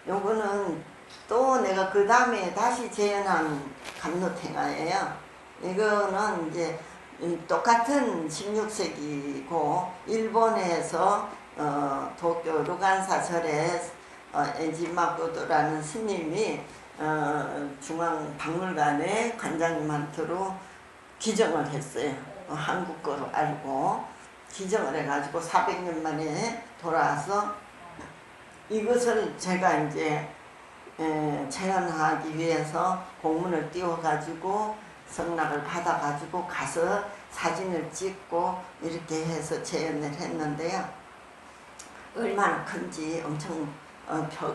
요거는 또 내가 그 다음에 다시 재현한 감로탱화예요. 이거는 이제 똑같은 16세기고 일본에서 도쿄 루간사 절에 에지마고도라는 스님이 중앙박물관의 관장님한테로 기증을 했어요. 한국 거로 알고 기증을 해가지고 400년 만에 돌아와서 이것을 제가 이제 재현하기 위해서 공문을 띄워가지고 성락을 받아가지고 가서 사진을 찍고 이렇게 해서 재현을 했는데요. 얼마나 큰지 엄청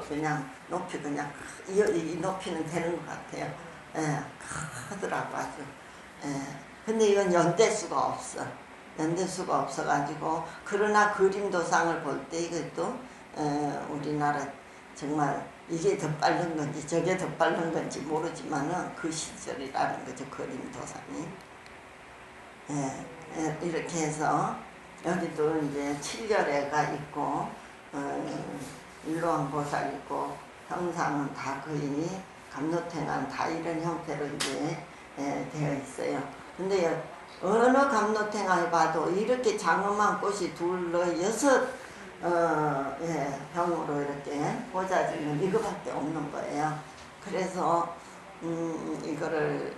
그냥 높이 그냥 이 높이는 되는 것 같아요. 크더라고 아주. 근데 이건 연대수가 없어. 연대수가 없어가지고 그러나 그림도상을 볼 때 이것도 우리나라 정말 이게 더 빠른 건지 저게 더 빠른 건지 모르지만은 그 시절이라는 거죠. 그림도상이. 이렇게 해서 여기도 이제 칠렬애가 있고 일로왕보살 있고 형상은 다 거의 감로탱화는 다 이런 형태로 이제 되어 있어요. 근데 어느 감로탱화에 봐도 이렇게 장엄한 꽃이 둘러 여섯 병으로 이렇게 꽂아지는 이거밖에 없는 거예요. 그래서 이거를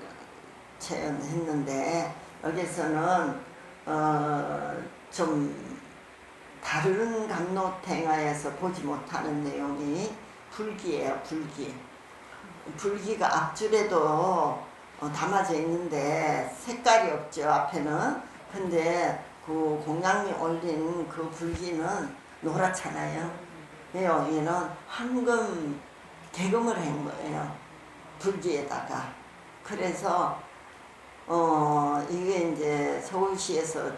재현했는데 여기서는 좀 다른 감로탱화에서 보지 못하는 내용이 불기예요. 불기가 앞줄에도 담아져 있는데 색깔이 없죠. 앞에는. 근데 그 공양미 올린 그 불기는 노랗잖아요. 얘는 황금 개금을 한 거예요. 불기에다가. 그래서 이게 이제 서울시에서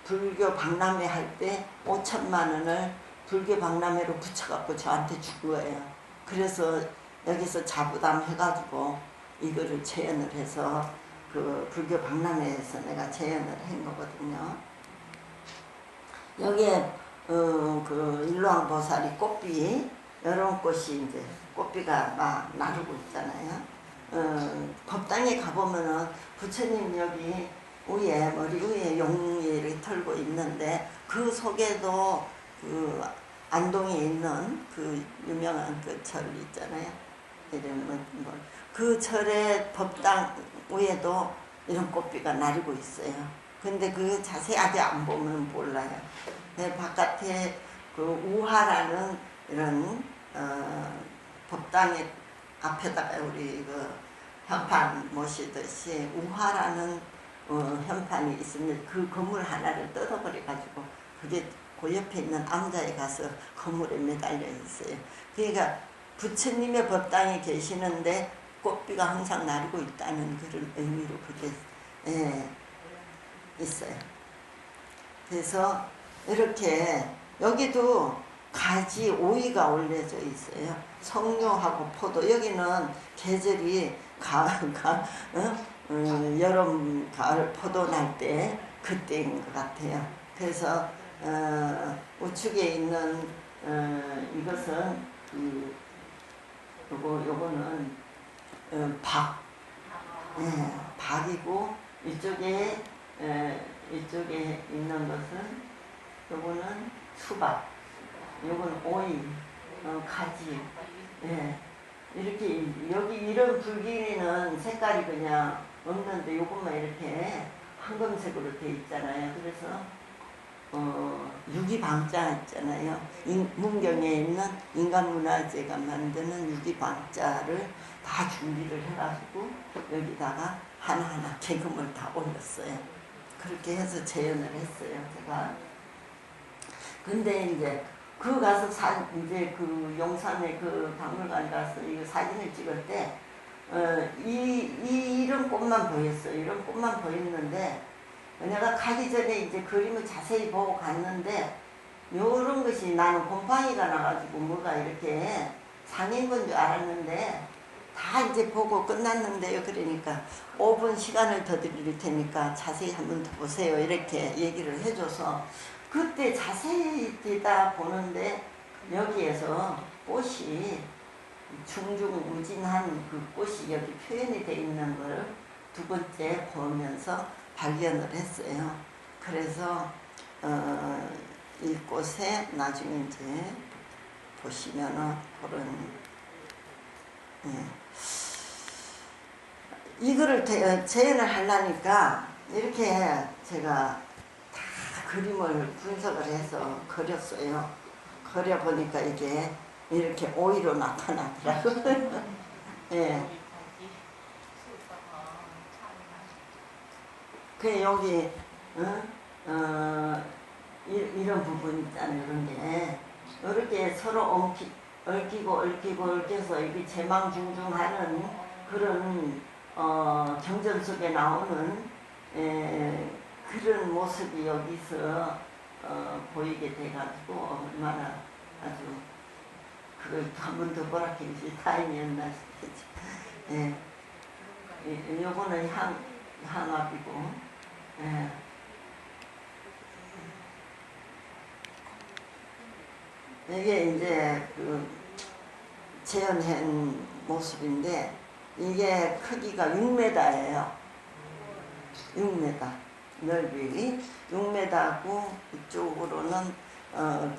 불교 박람회 할 때 5천만 원을 불교 박람회로 붙여갖고 저한테 준 거예요. 그래서 여기서 자부담 해가지고 이거를 재현을 해서 그 불교 박람회에서 내가 재현을 한 거거든요. 여기에 그 일로왕보살이 꽃비 이런 꽃이 이제 꽃비가 막 나르고 있잖아요. 법당에 가보면은 부처님 여기 위에 머리 위에 용이를 털고 있는데 그 속에도 그 안동에 있는 그 유명한 그 절 있잖아요. 이름은 그 절의 법당 위에도 이런 꽃비가 나르고 있어요. 근데 그 자세하게 안 보면 몰라요. 바깥에 그 우화라는 이런 법당의 앞에다가 우리 그 현판 모시듯이 우화라는 현판이 있으면 그 건물 하나를 뜯어버려가지고 그게 그 옆에 있는 암자에 가서 건물에 매달려 있어요. 그러니까 부처님의 법당에 계시는데 꽃비가 항상 나르고 있다는 그런 의미로 그게 있어요. 그래서 이렇게 여기도 가지 오이가 올려져 있어요. 석류하고 포도. 여기는 계절이 여름, 가을 포도 날 때 그때인 것 같아요. 그래서 우측에 있는 이것은 요거는 박이고 이쪽에 있는 것은 요거는 수박, 요거는 오이, 가지. 이렇게 여기 이런 불기는 색깔이 그냥 없는데 요것만 이렇게 황금색으로 돼 있잖아요. 그래서 유기방자 있잖아요. 문경에 있는 인간문화재가 만드는 유기방자를 다 준비를 해가지고 여기다가 하나하나 개금을 다 올렸어요. 그렇게 해서 재현을 했어요, 제가. 근데 이제 그 가서 이제 그 용산에 그 박물관 가서 이 사진을 찍을 때 이런 꽃만 보였어요. 이런 꽃만 보였는데 내가 가기 전에 이제 그림을 자세히 보고 갔는데 요런 것이 나는 곰팡이가 나가지고 뭐가 이렇게 상인 건 줄 알았는데 다 이제 보고 끝났는데요. 그러니까 5분 시간을 더 드릴 테니까 자세히 한번 더 보세요. 이렇게 얘기를 해줘서 그때 자세히 뒤다 보는데 여기에서 꽃이 중중무진한 그 꽃이 여기 표현이 되어 있는 걸 두 번째 보면서 발견을 했어요. 그래서 이 꽃에 나중에 이제 보시면은 그런 이거를 재현을 하려니까 이렇게 제가 다 그림을 분석을 해서 그렸어요. 그려보니까 이게 이렇게 오이로 나타나더라고요. 예. 그 여기 이런 부분 있잖아요. 이런 게 이렇게 서로 얽히고 이게 재망중중하는 그런 경전 속에 나오는 그런 모습이 여기서 보이게 돼가지고 얼마나 아주 그걸 한 번 더 보라 했지 타임이었나 싶겠지. 예. 요거는 향합이고. 예. 이게 이제 그 재현한 모습인데 이게 크기가 6m예요. 6m 넓이 6m고 이쪽으로는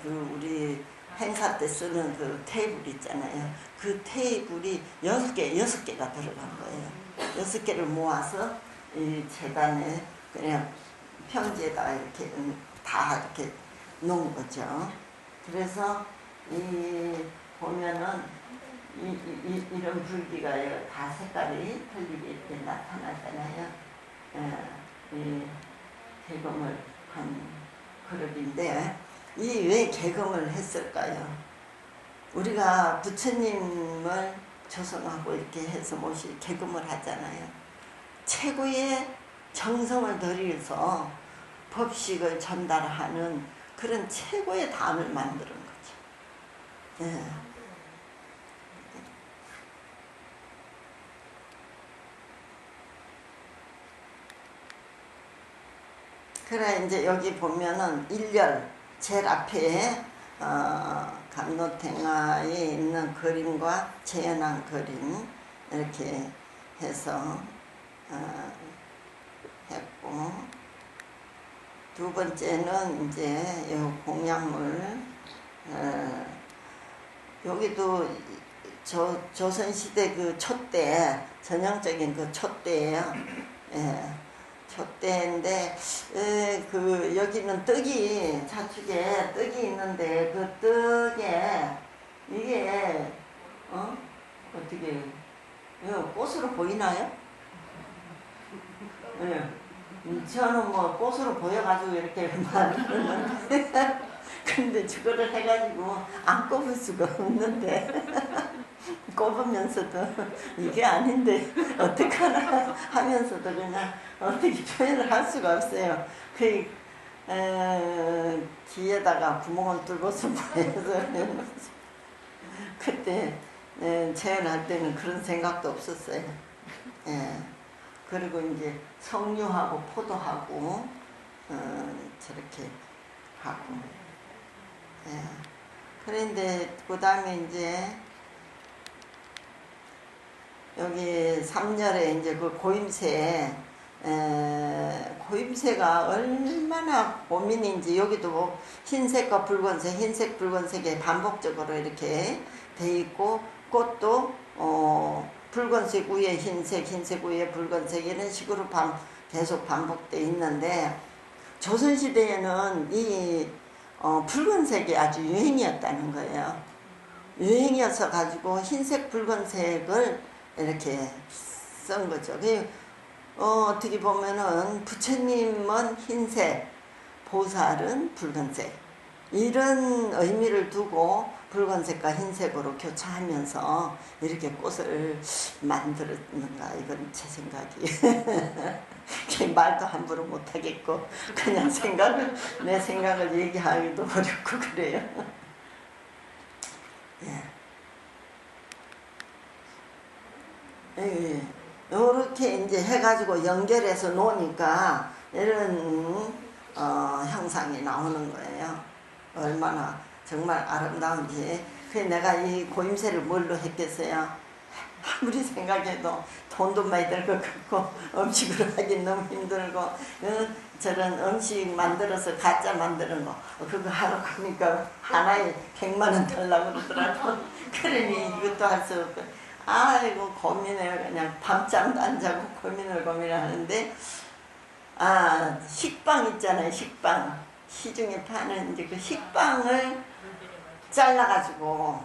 그 우리 행사 때 쓰는 그 테이블 있잖아요. 그 테이블이 6개가 들어간 거예요. 6개를 모아서 이 재단에 그냥 평지에다가 이렇게 다 이렇게 놓은 거죠. 그래서 이 보면은 이런 불기가 다 색깔이 틀리게 이렇게 나타나잖아요. 이 개검을 한 그릇인데 이 왜 개검을 했을까요? 우리가 부처님을 조성하고 이렇게 해서 개검을 하잖아요. 최고의 정성을 들여서 법식을 전달하는 그런 최고의 단을 만드는 거죠. 예. 그래 이제 여기 보면은 일렬 제일 앞에 감로탱화에 있는 그림과 재현한 그림 이렇게 해서 했고 두 번째는 이제 요 공양물 여기도 조선시대 그 촛대 전형적인 그 촛대예요. 예. 촛대인데 그 여기는 떡이 좌측에 떡이 있는데 그 떡에 이게 어떻게 꽃으로 보이나요? 예. 저는 뭐 꽃으로 보여가지고 이렇게 만드는데 근데 저거를 해가지고 안 꼽을 수가 없는데 꼽으면서도 이게 아닌데 어떡하나 하면서도 그냥 어떻게 표현을 할 수가 없어요. 그 귀에다가 구멍을 뚫고서 보여서 그때 재현할 때는 그런 생각도 없었어요. 예. 그리고 이제 석류하고 포도하고 저렇게 하고 예. 그런데 그 다음에 이제 여기 3열에 이제 그 고임새가 얼마나 고민인지 여기도 뭐 흰색과 붉은색, 흰색, 붉은색에 반복적으로 이렇게 돼 있고 꽃도 붉은색 위에 흰색, 흰색 위에 붉은색 이런 식으로 계속 반복돼 있는데 조선시대에는 이 붉은색이 아주 유행이었다는 거예요. 유행이어서 가지고 흰색, 붉은색을 이렇게 쓴 거죠. 어떻게 보면은 부처님은 흰색, 보살은 붉은색 이런 의미를 두고 붉은색과 흰색으로 교차하면서 이렇게 꽃을 만들었는가 이건 제 생각이 말도 함부로 못하겠고 그냥 내 생각을 얘기하기도 어렵고 그래요. 예. 이렇게 이제 해가지고 연결해서 놓으니까 이런 형상 형상이 나오는 거예요. 얼마나 정말 아름다운지. 그래서 내가 이 고임새를 뭘로 했겠어요? 아무리 생각해도 돈도 많이 들 것 같고 음식으로 하긴 너무 힘들고 저런 음식 만들어서 가짜 만드는 거 그거 하러 가니까 하나에 100만 원 달라고 그러더라고. 그러니 이것도 할 수 없고 아이고 고민해요. 그냥 밤잠도 안 자고 고민을 하는데 식빵 있잖아요. 식빵 시중에 파는 이제 그 식빵을 잘라가지고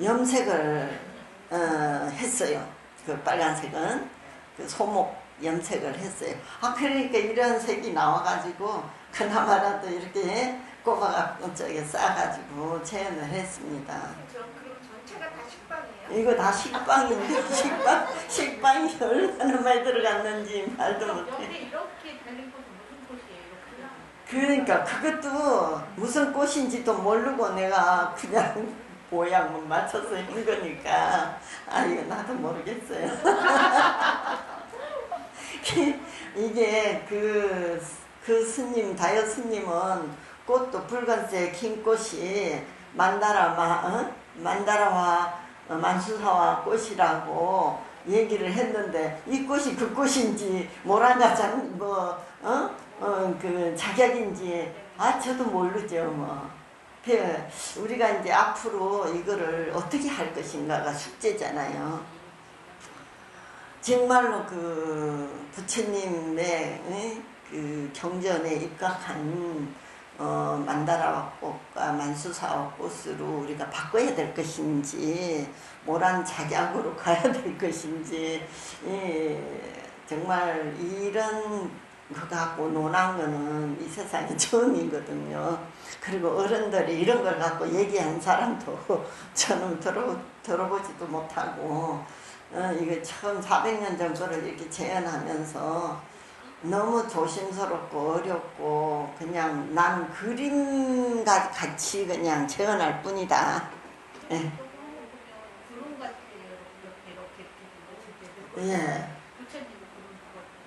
염색을 했어요. 그 빨간색은 그 소목 염색을 했어요. 그러니까 이런 색이 나와가지고 그나마라도 이렇게 꼽아갖고 저기 싸가지고 재현을 했습니다. 그럼 전체가 다 식빵이에요? 이거 다 식빵인데 식빵이 얼마나 많이 들어갔는지 말도 못해. 여기 이렇게 달린 것은 무슨 꽃이에요? 그러니까 그것도 무슨 꽃인지도 모르고 내가 그냥 모양만 맞춰서 한 거니까 이거 나도 모르겠어요. 이게 그 스님 다여 스님은 꽃도 붉은색 흰 꽃이 만다라와 만수사와 꽃이라고 얘기를 했는데 이 꽃이 그 꽃인지 모란가장 그 작약인지 저도 모르죠 뭐. 우리가 이제 앞으로 이거를 어떻게 할 것인가가 숙제잖아요. 정말로 그 부처님의 그 경전에 입각한 만다라와 꽃과 만수사와 꽃으로 우리가 바꿔야 될 것인지 모란 작약으로 가야 될 것인지 정말 이런 거 갖고 논한 거는 이 세상에 처음이거든요. 그리고 어른들이 이런 걸 갖고 얘기한 사람도 저는 들어보지도 못하고 이거 처음 400년 전거를 이렇게 재현하면서 너무 조심스럽고 어렵고 그냥 난 그림같이 그냥 재현할 뿐이다. 예. 예.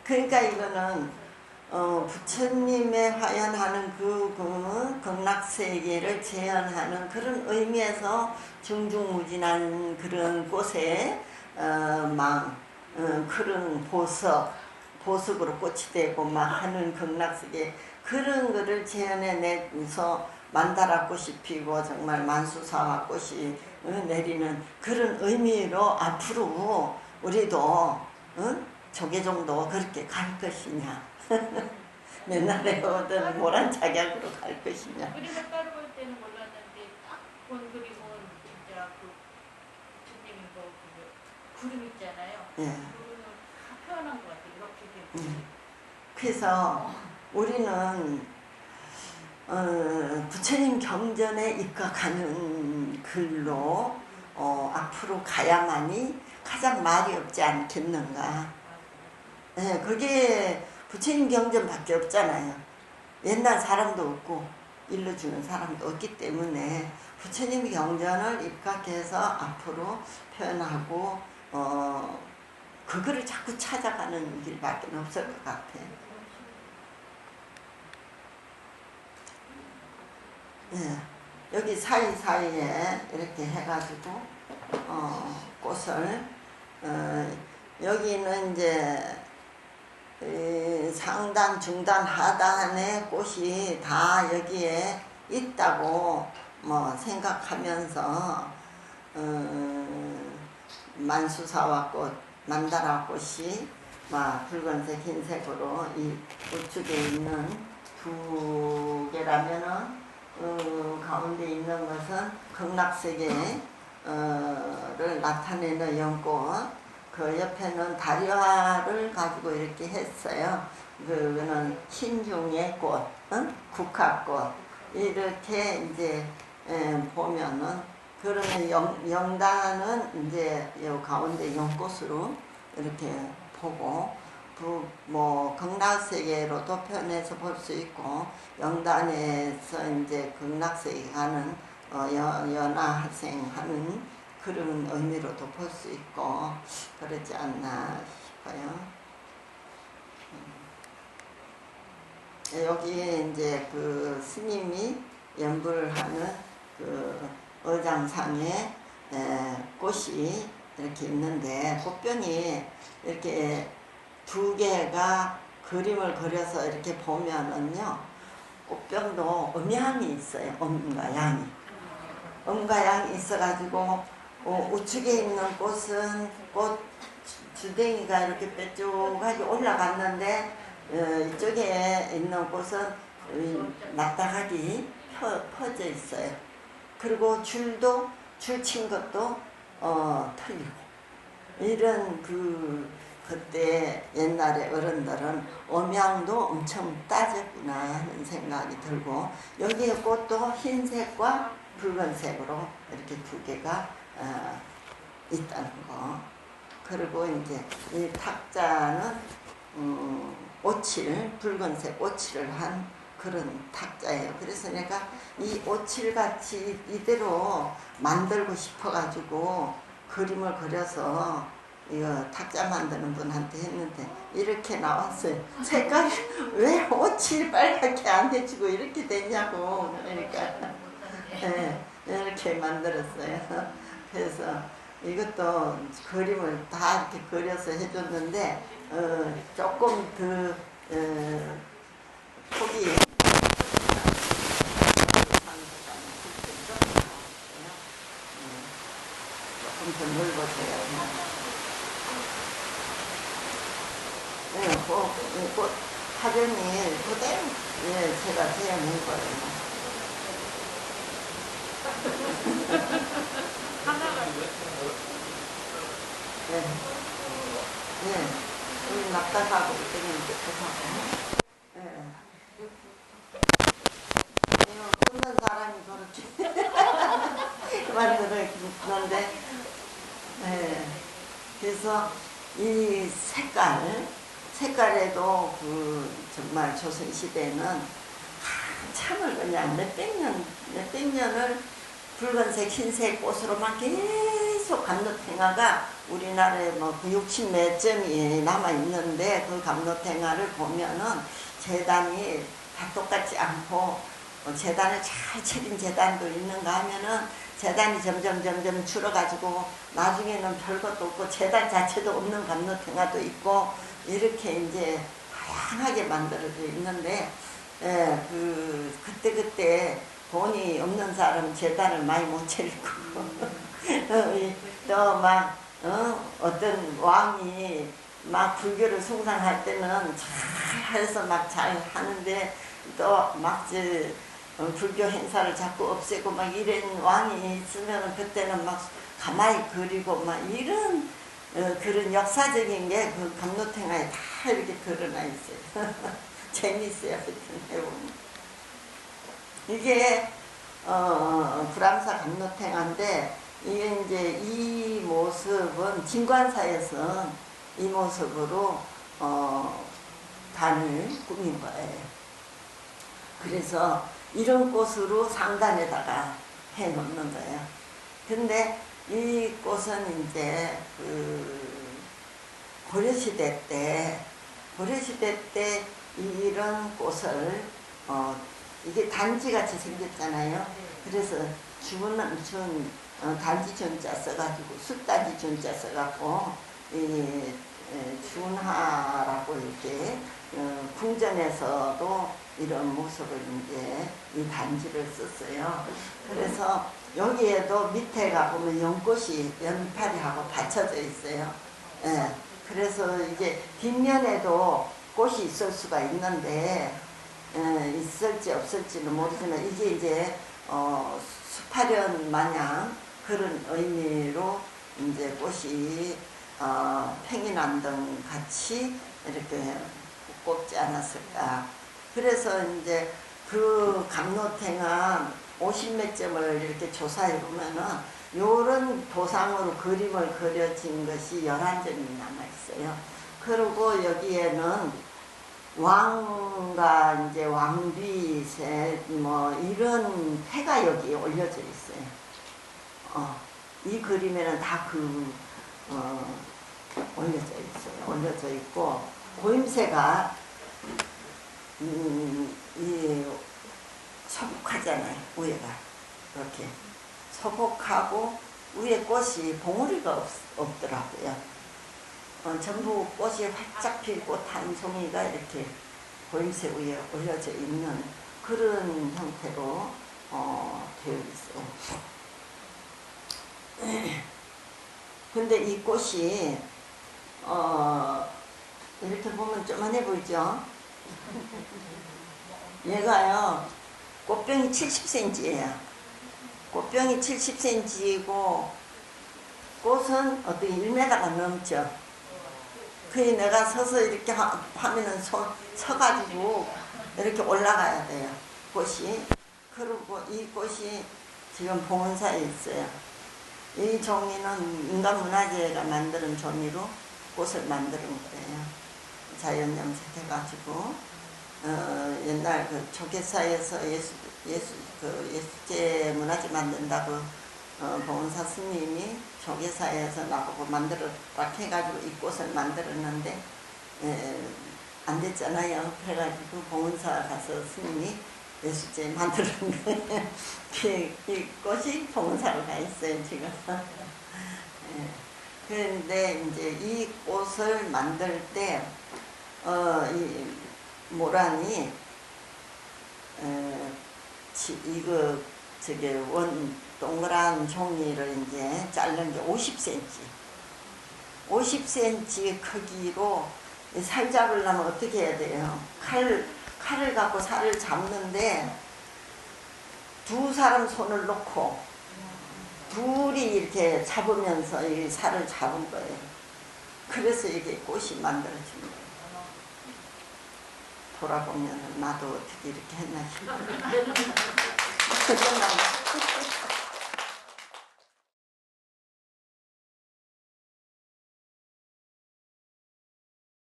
그러니까 이거는 부처님의 화연하는 그 극락세계를 재현하는 그런 의미에서 중중무진한 그런 꽃에 그런 보석으로 꽃이 되고 막 하는 극락세계 그런 거를 재현해내서 만다라 꽃이 피고 정말 만수사와 꽃이 내리는 그런 의미로 앞으로 우리도 조계종도 그렇게 갈 것이냐 맨날에 오던 모란 작약으로 갈 것이냐. 그림을 따로 볼 때는 몰랐는데 딱 본 그림은 진짜 그 부처님이 그 구름 있잖아요. 예. 그거는 다 표현한 것 같아요. 이렇게 되고. 그래서 우리는 부처님 경전에 입각하는 글로 앞으로 가야만이 가장 말이 없지 않겠는가. 예, 그게 부처님 경전밖에 없잖아요. 옛날 사람도 없고 일러주는 사람도 없기 때문에 부처님 경전을 입각해서 앞으로 표현하고 그거를 자꾸 찾아가는 길밖에 없을 것 같아요. 예, 여기 사이사이에 이렇게 해가지고 꽃을 여기는 이제 상단, 중단, 하단의 꽃이 다 여기에 있다고 뭐 생각하면서 만수사와 꽃, 만다라 꽃이 막 붉은색, 흰색으로 이 우측에 있는 두 개라면은 가운데 있는 것은 극락세계를 나타내는 연꽃, 그 옆에는 다리화를 가지고 이렇게 했어요. 그거는 신중의 꽃, 국화꽃. 이렇게 이제 보면은 그러면 영단은 이제 요 가운데 연꽃으로 이렇게 보고 뭐 극락세계로도 표현해서 볼 수 있고 영단에서 이제 극락세계 가는 연하생하는 그런 의미로도 볼 수 있고 그러지 않나 싶어요. 여기에 이제 그 스님이 연불을 하는 그 어장상에 꽃이 이렇게 있는데 꽃병이 이렇게 두 개가 그림을 그려서 이렇게 보면은요 꽃병도 음양이 있어요. 음과 양이. 음과 양이 있어가지고 우측에 있는 꽃은 꽃 주댕이가 이렇게 빼쭉하게 올라갔는데 이쪽에 있는 꽃은 납작하게 퍼져 있어요. 그리고 줄도 줄친 것도 틀리고 이런 그때 옛날에 어른들은 음양도 엄청 따졌구나 하는 생각이 들고 여기에 꽃도 흰색과 붉은색으로 이렇게 두 개가 있다는 거. 그리고 이제 이 탁자는 오칠 붉은색 오칠을 한 그런 탁자예요. 그래서 내가 이 오칠 같이 이대로 만들고 싶어가지고 그림을 그려서 이거 탁자 만드는 분한테 했는데 이렇게 나왔어요. 색깔이 왜 오칠 빨갛게 안 해주고 이렇게 됐냐고. 그러니까 네, 이렇게 만들었어요. 그래서 이것도 그림을 다 이렇게 그려서 해줬는데 조금 더 폭이 조금 더 넓어져요. 네, 꽃 화전이 그대로 제가 재현한 거예요. 하나가 네. 네. 우리 납작하고 그때는 깨끗하고. 네. 이거 굽는 사람이 그렇게 만들었는데, 네. 그래서 이 색깔에도 정말 조선시대는 한참을 그냥 몇백 년을 붉은색, 흰색 꽃으로만 계속 감로탱화가 우리나라에 뭐 60몇 점이 남아있는데 그 감로탱화를 보면은 재단이 다 똑같지 않고 재단을 잘 차린 재단도 있는가 하면은 재단이 점점 줄어가지고 나중에는 별것도 없고 재단 자체도 없는 감로탱화도 있고 이렇게 이제 다양하게 만들어져 있는데 그때 돈이 없는 사람 재단을 많이 못 차리고 또 막 어떤 왕이 막 불교를 숭상할 때는 잘 해서 막 잘 하는데 또 막 불교 행사를 자꾸 없애고 막 이런 왕이 있으면 그때는 막 가만히 그리고 막 이런 그런 역사적인 게 그 감로탱화에 다 이렇게 드러나 있어요. 재밌어요. 하여튼 해보면. 이게 불암사 감로탱화인데 이게 이제 이 모습은 진관사에서 이 모습으로 단을 꾸민 거예요. 그래서 이런 꽃으로 상단에다가 해 놓는 거예요. 근데 이 꽃은 이제 고려시대 때 이런 꽃을 이게 단지같이 생겼잖아요. 그래서 단지 준자 써가지고 숫단지 준자 써갖고 준하라고 이렇게 궁전에서도 이런 모습을 이제 이 단지를 썼어요. 그래서 여기에도 밑에 가보면 연꽃이 연파리하고 받쳐져 있어요. 예. 그래서 이제 뒷면에도 꽃이 있을 수가 있는데 있을지 없을지는 모르지만 이게 이제 수파련 마냥 그런 의미로 이제 꽃이 팽이난등 같이 이렇게 꼽지 않았을까. 그래서 이제 그 감로탱화 50몇 점을 이렇게 조사해 보면은 요런 도상으로 그림을 그려진 것이 11점이 남아있어요. 그리고 여기에는 왕과 이제 왕비 뭐 이런 패가 여기에 올려져 있어요. 이 그림에는 다 올려져 있어요. 올려져 있고 고임새가 이 소복하잖아요. 위에가 이렇게 소복하고 위에 꽃이 봉우리가 없더라고요. 전부 꽃이 활짝 핀 꽃 한 송이가 이렇게 보임새 위에 올려져 있는 그런 형태로 되어 있어요. 근데 이 꽃이 이렇게 보면 쪼만해 보이죠? 얘가요 꽃병이 70cm예요. 꽃병이 70cm이고 꽃은 어떻게 1m가 넘죠. 그게 내가 서서 이렇게 하면은 서가지고 이렇게 올라가야 돼요. 꽃이. 그리고 이 꽃이 지금 봉은사에 있어요. 이 종이는 인간문화재가 만드는 종이로 꽃을 만드는 거예요. 자연 염색해가지고 옛날 그 조계사에서 예수제 문화재 만든다고 봉은사 스님이 조계사에서 나보고 만들어라 해가지고 이 꽃을 만들었는데 안 됐잖아요. 그래가지고 봉은사 가서 스님이 예수제 만드는 거예요. 이 꽃이 봉은사로 가 있어요 지금. 그런데 이제 이 꽃을 만들 때 이 모란이 이거 저기 동그란 종이를 이제 자른 게 50cm 50cm 크기로 살 잡으려면 어떻게 해야 돼요? 칼을 갖고 살을 잡는데 두 사람 손을 놓고 둘이 이렇게 잡으면서 이 살을 잡은 거예요. 그래서 이게 꽃이 만들어진 거예요. 돌아보면 나도 어떻게 이렇게 했나 싶어요.